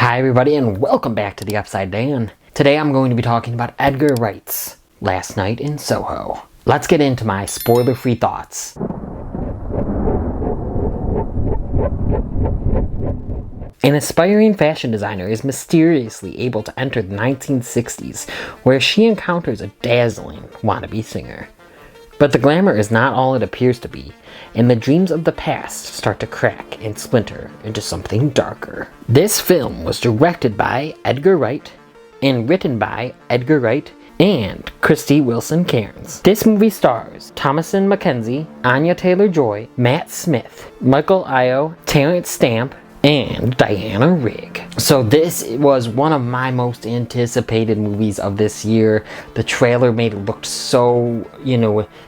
Hi everybody and welcome back to the Upside Down. Today I'm going to be talking about Edgar Wright's Last Night in Soho. Let's get into my spoiler-free thoughts. An aspiring fashion designer is mysteriously able to enter the 1960s, where she encounters a dazzling wannabe singer. But the glamour is not all it appears to be, and the dreams of the past start to crack and splinter into something darker. This film was directed by Edgar Wright and written by Edgar Wright and Krysty Wilson-Cairns. This movie stars Thomasin McKenzie, Anya Taylor-Joy, Matt Smith, Michael Ajao, Terence Stamp, and Diana Rigg. So this was one of my most anticipated movies of this year. The trailer made it look so,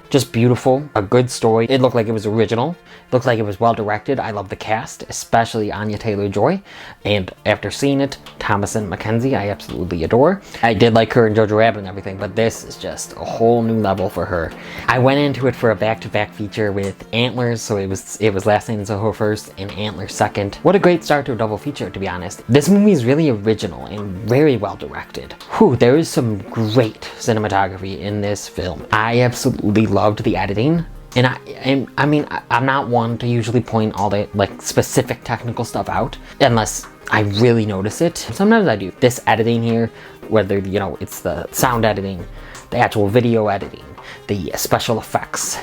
just beautiful. A good story. It looked like it was original. It looked like it was well directed. I love the cast, especially Anya Taylor-Joy. And after seeing it, Thomasin McKenzie, I absolutely adore. I did like her in Jojo Rabbit and everything, but this is just a whole new level for her. I went into it for a back-to-back feature with Antlers, so it was Last Night in Soho first and Antlers second. What a great start to a double feature, to be honest. This movie is really original and very well directed. Whew, there is some great cinematography in this film. I absolutely loved the editing. And I mean, I'm not one to usually point all the specific technical stuff out unless I really notice it. Sometimes I do. This editing here, whether it's the sound editing, the actual video editing, the special effects,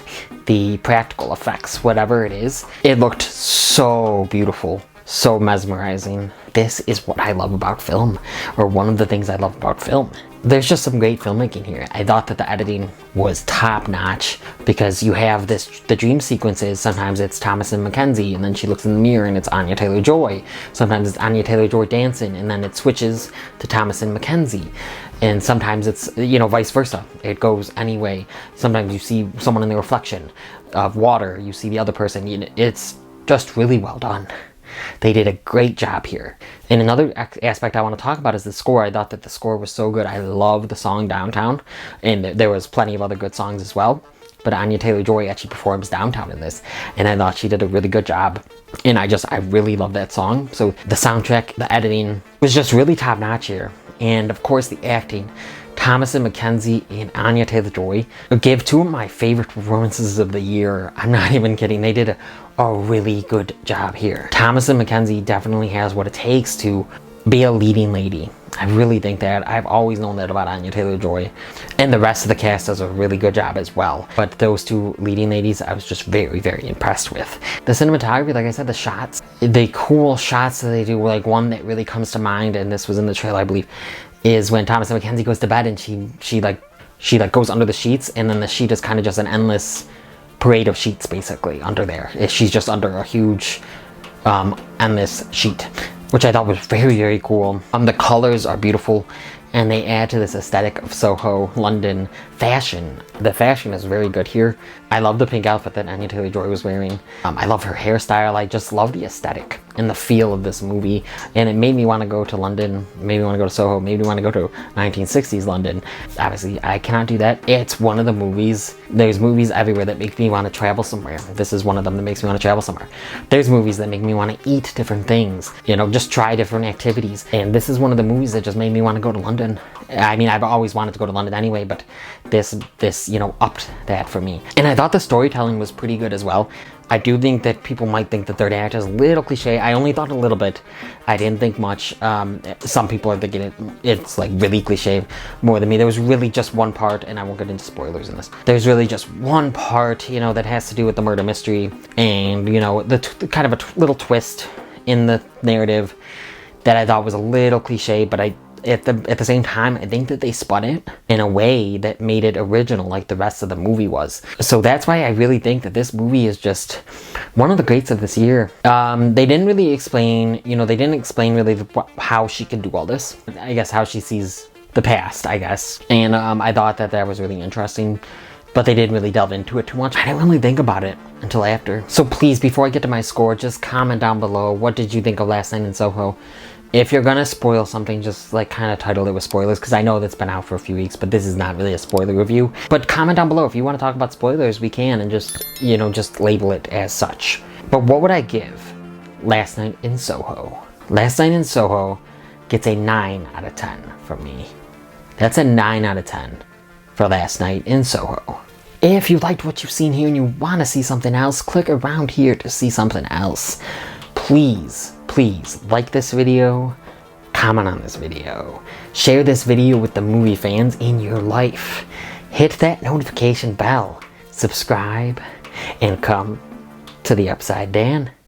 the practical effects, whatever it is, it looked so beautiful, so mesmerizing. This is what I love about film, or one of the things I love about film. There's just some great filmmaking here. I thought that the editing was top notch because you have the dream sequences. Sometimes it's Thomasin McKenzie and then she looks in the mirror and it's Anya Taylor-Joy. Sometimes it's Anya Taylor-Joy dancing and then it switches to Thomasin McKenzie. And sometimes it's, vice versa. It goes any way. Sometimes you see someone in the reflection of water. You see the other person. It's just really well done. They did a great job here. And another aspect I want to talk about is the score. I thought that the score was so good. I love the song Downtown, and there was plenty of other good songs as well. But Anya Taylor-Joy actually performs Downtown in this, and I thought she did a really good job. And I really love that song. So the soundtrack, the editing was just really top notch here. And of course the acting. Thomasin McKenzie and Anya Taylor-Joy gave two of my favorite performances of the year. I'm not even kidding. They did a really good job here. Thomasin McKenzie definitely has what it takes to be a leading lady. I really think that. I've always known that about Anya Taylor-Joy. And the rest of the cast does a really good job as well. But those two leading ladies, I was just very, very impressed with. The cinematography, like I said, the shots, the cool shots that they do, one that really comes to mind, and this was in the trailer, I believe, is when Thomasin McKenzie goes to bed and she goes under the sheets, and then the sheet is kind of just an endless parade of sheets basically under there. She's just under a huge endless sheet, which I thought was very, very cool. The colors are beautiful and they add to this aesthetic of Soho, London fashion. The fashion is very good here. I love the pink outfit that Anya Taylor-Joy was wearing. I love her hairstyle. I just love the aesthetic and the feel of this movie. And it made me want to go to London, made me want to go to Soho, made me want to go to 1960s London. Obviously, I cannot do that. It's one of the movies. There's movies everywhere that make me want to travel somewhere. This is one of them that makes me want to travel somewhere. There's movies that make me want to eat different things, just try different activities. And this is one of the movies that just made me want to go to London. I mean, I've always wanted to go to London anyway, but this upped that for me. And I thought the storytelling was pretty good as well. I do think that people might think the third act is a little cliche. I only thought a little bit. I didn't think much. Some people are thinking it's really cliche more than me. There was really just one part, and I won't get into spoilers in this. There's really just one part, that has to do with the murder mystery, and the kind of a little twist in the narrative that I thought was a little cliche, but at the same time, I think that they spun it in a way that made it original like the rest of the movie was. So that's why I really think that this movie is just one of the greats of this year. They didn't really explain, really how she could do all this. I guess how she sees the past, I guess. And I thought that was really interesting. But they didn't really delve into it too much. I didn't really think about it until after. So please, before I get to my score, just comment down below. What did you think of Last Night in Soho? If you're gonna spoil something, just kind of title it with spoilers, because I know that's been out for a few weeks, but this is not really a spoiler review. But comment down below if you want to talk about spoilers, we can, and just label it as such. But what would I give Last Night in Soho? Last Night in Soho gets a 9 out of 10 from me. That's a 9 out of 10 for Last Night in Soho. If you liked what you've seen here and you want to see something else, click around here to see something else. Please, please like this video, comment on this video, share this video with the movie fans in your life, hit that notification bell, subscribe, and come to the Upside Dan.